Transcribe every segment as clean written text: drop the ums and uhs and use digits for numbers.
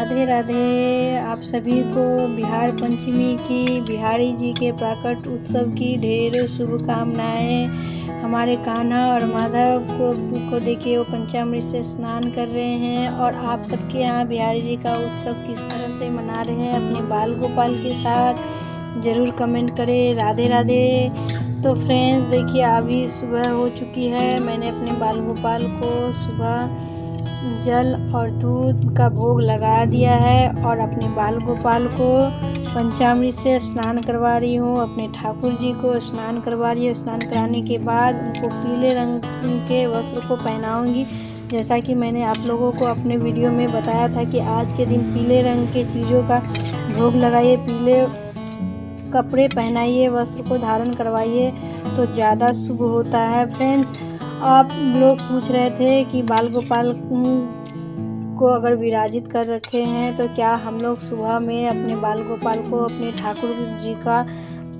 राधे राधे। आप सभी को बिहार पंचमी की, बिहारी जी के प्राकट उत्सव की ढेरों शुभकामनाएं। हमारे कान्हा और माधव को देखिए, वो पंचामृत से स्नान कर रहे हैं। और आप सबके यहाँ बिहारी जी का उत्सव किस तरह से मना रहे हैं अपने बाल गोपाल के साथ, ज़रूर कमेंट करें। राधे राधे। तो फ्रेंड्स देखिए, अभी सुबह हो चुकी है। मैंने अपने बाल गोपाल को सुबह जल और दूध का भोग लगा दिया है और अपने बाल गोपाल को पंचामृत से स्नान करवा रही हूँ। अपने ठाकुर जी को स्नान करवा रही हूँ। स्नान कराने के बाद उनको पीले रंग के वस्त्र को पहनाऊंगी, जैसा कि मैंने आप लोगों को अपने वीडियो में बताया था कि आज के दिन पीले रंग के चीज़ों का भोग लगाइए, पीले कपड़े पहनाइए, वस्त्र को धारण करवाइए तो ज़्यादा शुभ होता है। फ्रेंड्स, आप लोग पूछ रहे थे कि बाल गोपाल को अगर विराजित कर रखे हैं तो क्या हम लोग सुबह में अपने बाल गोपाल को अपने ठाकुर जी का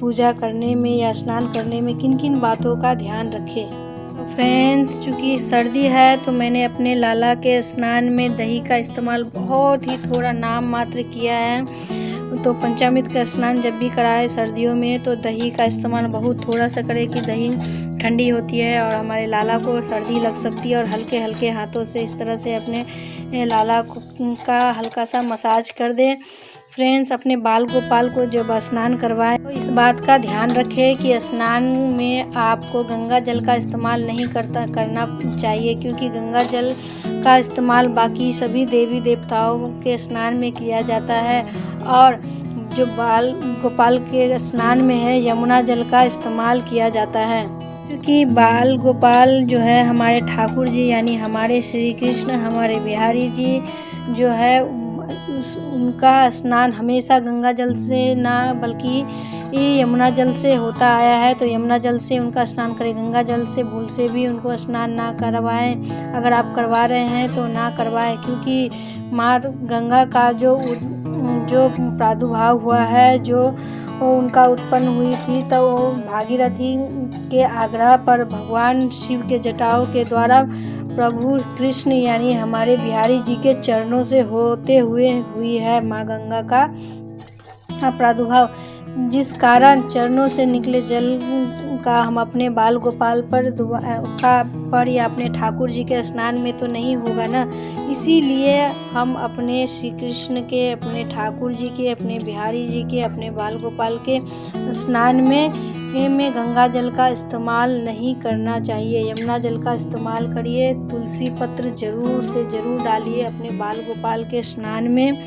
पूजा करने में या स्नान करने में किन किन बातों का ध्यान रखें। तो फ्रेंड्स, चूँकि सर्दी है तो मैंने अपने लाला के स्नान में दही का इस्तेमाल बहुत ही थोड़ा नाम मात्र किया है। तो पंचामृत का स्नान जब भी कराए सर्दियों में तो दही का इस्तेमाल बहुत थोड़ा सा करें कि दही ठंडी होती है और हमारे लाला को सर्दी लग सकती है। और हल्के हल्के हाथों से इस तरह से अपने लाला का हल्का सा मसाज कर दें। फ्रेंड्स, अपने बाल गोपाल को जब स्नान करवाएं तो इस बात का ध्यान रखें कि स्नान में आपको गंगा जल का इस्तेमाल नहीं करना चाहिए, क्योंकि गंगा जल का इस्तेमाल बाकी सभी देवी देवताओं के स्नान में किया जाता है। और जो बाल गोपाल के स्नान में है, यमुना जल का इस्तेमाल किया जाता है, क्योंकि बाल गोपाल जो है हमारे ठाकुर जी यानी हमारे श्री कृष्ण, हमारे बिहारी जी जो है उनका स्नान हमेशा गंगा जल से ना बल्कि यमुना जल से होता आया है। तो यमुना जल से उनका स्नान करें, गंगा जल से भूल से भी उनको स्नान ना करवाएं। अगर आप करवा रहे हैं तो ना करवाएं, क्योंकि माँ गंगा का जो प्रादुर्भाव हुआ है, जो उनका उत्पन्न हुई थी, तो वो भागीरथी के आग्रह पर भगवान शिव के जटाओं के द्वारा प्रभु कृष्ण यानी हमारे बिहारी जी के चरणों से होते हुए हुई है माँ गंगा का प्रादुर्भाव, जिस कारण चरणों से निकले जल का हम अपने बाल गोपाल पर या अपने ठाकुर जी के स्नान में तो नहीं होगा ना। इसीलिए हम अपने श्री कृष्ण के, अपने ठाकुर जी के, अपने बिहारी जी के, अपने बाल गोपाल के स्नान में गंगा जल का इस्तेमाल नहीं करना चाहिए। यमुना जल का इस्तेमाल करिए। तुलसी पत्र जरूर से ज़रूर डालिए अपने बाल गोपाल के स्नान में,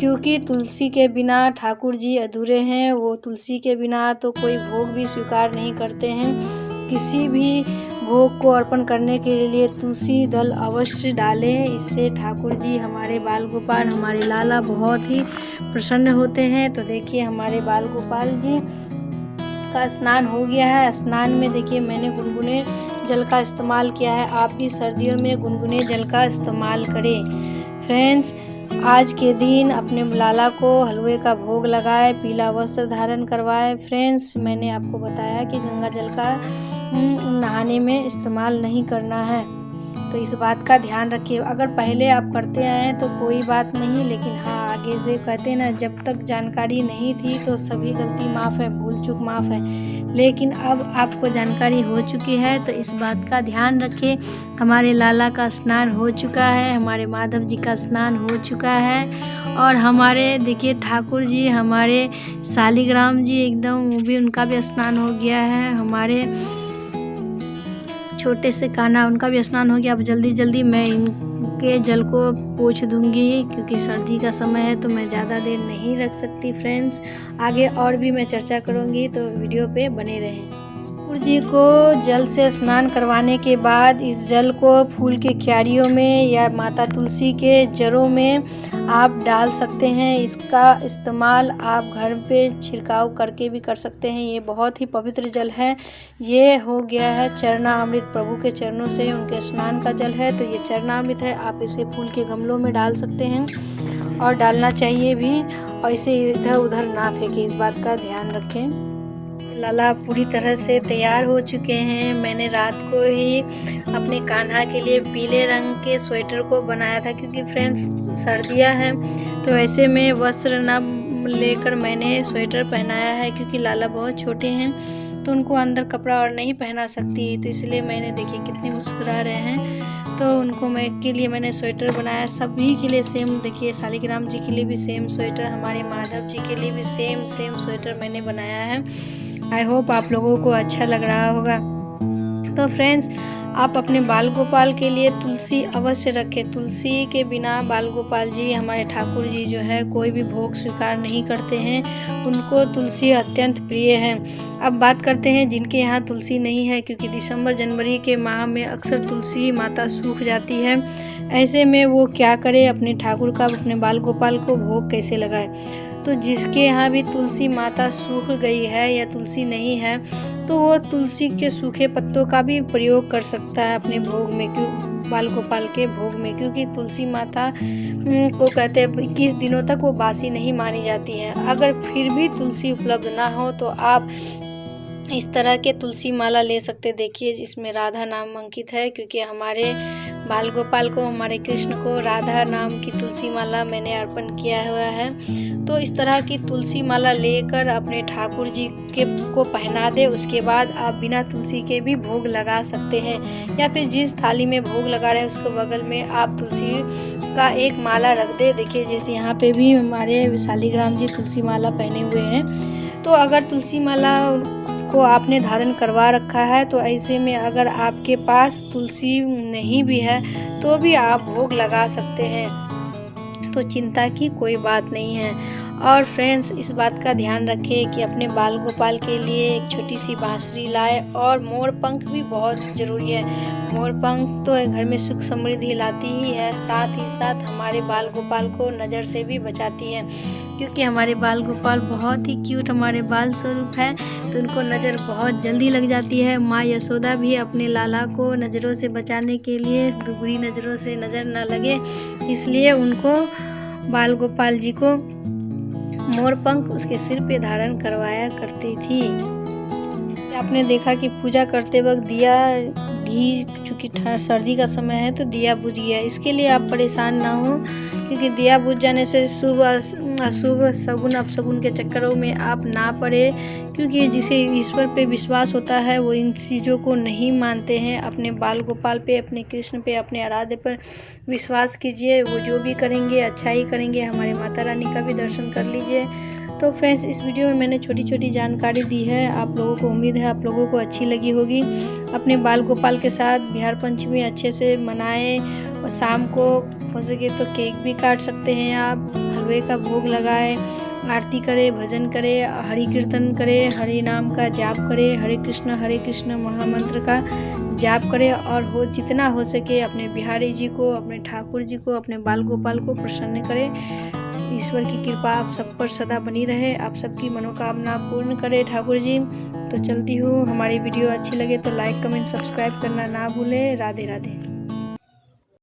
क्योंकि तुलसी के बिना ठाकुर जी अधूरे हैं। वो तुलसी के बिना तो कोई भोग भी स्वीकार नहीं करते हैं। किसी भी भोग को अर्पण करने के लिए तुलसी दल अवश्य डालें। इससे ठाकुर जी, हमारे बाल गोपाल, हमारे लाला बहुत ही प्रसन्न होते हैं। तो देखिए, हमारे बाल गोपाल जी का स्नान हो गया है। स्नान में देखिए मैंने गुनगुने जल का इस्तेमाल किया है। आप भी सर्दियों में गुनगुने जल का इस्तेमाल करें। फ्रेंड्स, आज के दिन अपने लाला को हलवे का भोग लगाए, पीला वस्त्र धारण करवाए। फ्रेंड्स, मैंने आपको बताया कि गंगा जल का नहाने में इस्तेमाल नहीं करना है, तो इस बात का ध्यान रखिए। अगर पहले आप करते आए हैं तो कोई बात नहीं, लेकिन हाँ, आगे से कहते ना, जब तक जानकारी नहीं थी तो सभी गलती माफ़ है, भूल चूक माफ़ है। लेकिन अब आपको जानकारी हो चुकी है तो इस बात का ध्यान रखें। हमारे लाला का स्नान हो चुका है, हमारे माधव जी का स्नान हो चुका है, और हमारे देखिए ठाकुर जी, हमारे शालिग्राम जी एकदम, वो भी उनका भी स्नान हो गया है। हमारे छोटे से कान्हा, उनका भी स्नान हो गया। अब जल्दी जल्दी मैं इनके जल को पोंछ दूंगी, क्योंकि सर्दी का समय है तो मैं ज़्यादा देर नहीं रख सकती। फ्रेंड्स, आगे और भी मैं चर्चा करूंगी, तो वीडियो पे बने रहें। ठाकुर जी को जल से स्नान करवाने के बाद इस जल को फूल के क्यारियों में या माता तुलसी के जड़ों में आप डाल सकते हैं। इसका इस्तेमाल आप घर पे छिड़काव करके भी कर सकते हैं। ये बहुत ही पवित्र जल है। ये हो गया है चरणामृत, प्रभु के चरणों से उनके स्नान का जल है, तो ये चरणामृत है। आप इसे फूल के गमलों में डाल सकते हैं और डालना चाहिए भी, और इसे इधर उधर ना फेंकें, इस बात का ध्यान रखें। लाला पूरी तरह से तैयार हो चुके हैं। मैंने रात को ही अपने कान्हा के लिए पीले रंग के स्वेटर को बनाया था, क्योंकि फ्रेंड्स सर्दियाँ हैं तो ऐसे में वस्त्र ना लेकर मैंने स्वेटर पहनाया है, क्योंकि लाला बहुत छोटे हैं तो उनको अंदर कपड़ा और नहीं पहना सकती, तो इसलिए मैंने देखिए कितने मुस्कुरा रहे हैं, तो उनको के लिए मैंने स्वेटर बनाया। सभी के लिए सेम, देखिए शालिग्राम जी के लिए भी सेम स्वेटर, हमारे माधव जी के लिए भी सेम स्वेटर मैंने बनाया है। आई होप आप लोगों को अच्छा लग रहा होगा। तो फ्रेंड्स, आप अपने बाल गोपाल के लिए तुलसी अवश्य रखें। तुलसी के बिना बाल गोपाल जी, हमारे ठाकुर जी जो है कोई भी भोग स्वीकार नहीं करते हैं, उनको तुलसी अत्यंत प्रिय है। अब बात करते हैं जिनके यहाँ तुलसी नहीं है, क्योंकि दिसंबर जनवरी के माह में अक्सर तुलसी माता सूख जाती है। ऐसे में वो क्या करे, अपने ठाकुर का, अपने बाल गोपाल को भोग कैसे लगाए। तो जिसके यहाँ भी तुलसी माता सूख गई है या तुलसी नहीं है, तो वो तुलसी के सूखे पत्तों का भी प्रयोग कर सकता है अपने भोग में, क्यों बाल गोपाल के भोग में, क्योंकि तुलसी माता को कहते हैं 21 दिनों तक वो बासी नहीं मानी जाती है। अगर फिर भी तुलसी उपलब्ध ना हो तो आप इस तरह के तुलसी माला ले सकते। देखिए इसमें राधा नाम अंकित है, क्योंकि हमारे बाल गोपाल को, हमारे कृष्ण को राधा नाम की तुलसी माला मैंने अर्पण किया हुआ है। तो इस तरह की तुलसी माला लेकर अपने ठाकुर जी को पहना दे, उसके बाद आप बिना तुलसी के भी भोग लगा सकते हैं, या फिर जिस थाली में भोग लगा रहे हैं उसके बगल में आप तुलसी का एक माला रख दे। देखिए जैसे यहाँ पे भी हमारे शालिग्राम जी तुलसी माला पहने हुए हैं। तो अगर तुलसी माला को आपने धारण करवा रखा है, तो ऐसे में अगर आपके पास तुलसी नहीं भी है तो भी आप भोग लगा सकते हैं, तो चिंता की कोई बात नहीं है। और फ्रेंड्स, इस बात का ध्यान रखें कि अपने बाल गोपाल के लिए एक छोटी सी बांसुरी लाए, और मोर पंख भी बहुत ज़रूरी है। मोर पंख तो घर में सुख समृद्धि लाती ही है, साथ ही साथ हमारे बाल गोपाल को नज़र से भी बचाती है, क्योंकि हमारे बाल गोपाल बहुत ही क्यूट हमारे बाल स्वरूप है, तो उनको नज़र बहुत जल्दी लग जाती है। माँ यशोदा भी अपने लाला को नज़रों से बचाने के लिए, बुरी नज़रों से नज़र न लगे, इसलिए उनको बाल गोपाल जी को मोर पंख उसके सिर पे धारण करवाया करती थी। आपने देखा कि पूजा करते वक्त दिया घी, चूँकि सर्दी का समय है तो दिया बुझ गया। इसके लिए आप परेशान ना हो, क्योंकि दिया बुझ जाने से शुभ अशुभ सगुन अपशगुन के चक्करों में आप ना पड़े, क्योंकि जिसे ईश्वर पे विश्वास होता है वो इन चीज़ों को नहीं मानते हैं। अपने बाल गोपाल पे, अपने कृष्ण पे, अपने आराध्य पर विश्वास कीजिए, वो जो भी करेंगे अच्छा ही करेंगे। हमारे माता रानी का भी दर्शन कर लीजिए। तो फ्रेंड्स, इस वीडियो में मैंने छोटी छोटी जानकारी दी है, आप लोगों को उम्मीद है आप लोगों को अच्छी लगी होगी। अपने बाल गोपाल के साथ बिहार पंचमी अच्छे से मनाएं, और शाम को हो सके तो केक भी काट सकते हैं, आप हलवे का भोग लगाएं, आरती करें, भजन करें, हरि कीर्तन करें, हरि नाम का जाप करें, हरे कृष्ण महामंत्र का जाप करें, और जितना हो सके अपने बिहारी जी को, अपने ठाकुर जी को, अपने बाल गोपाल को प्रसन्न करें। ईश्वर की कृपा आप सब पर सदा बनी रहे, आप सबकी मनोकामना पूर्ण करे ठाकुर जी। तो चलती हूँ, हमारी वीडियो अच्छी लगे तो लाइक कमेंट सब्सक्राइब करना ना भूलें। राधे राधे।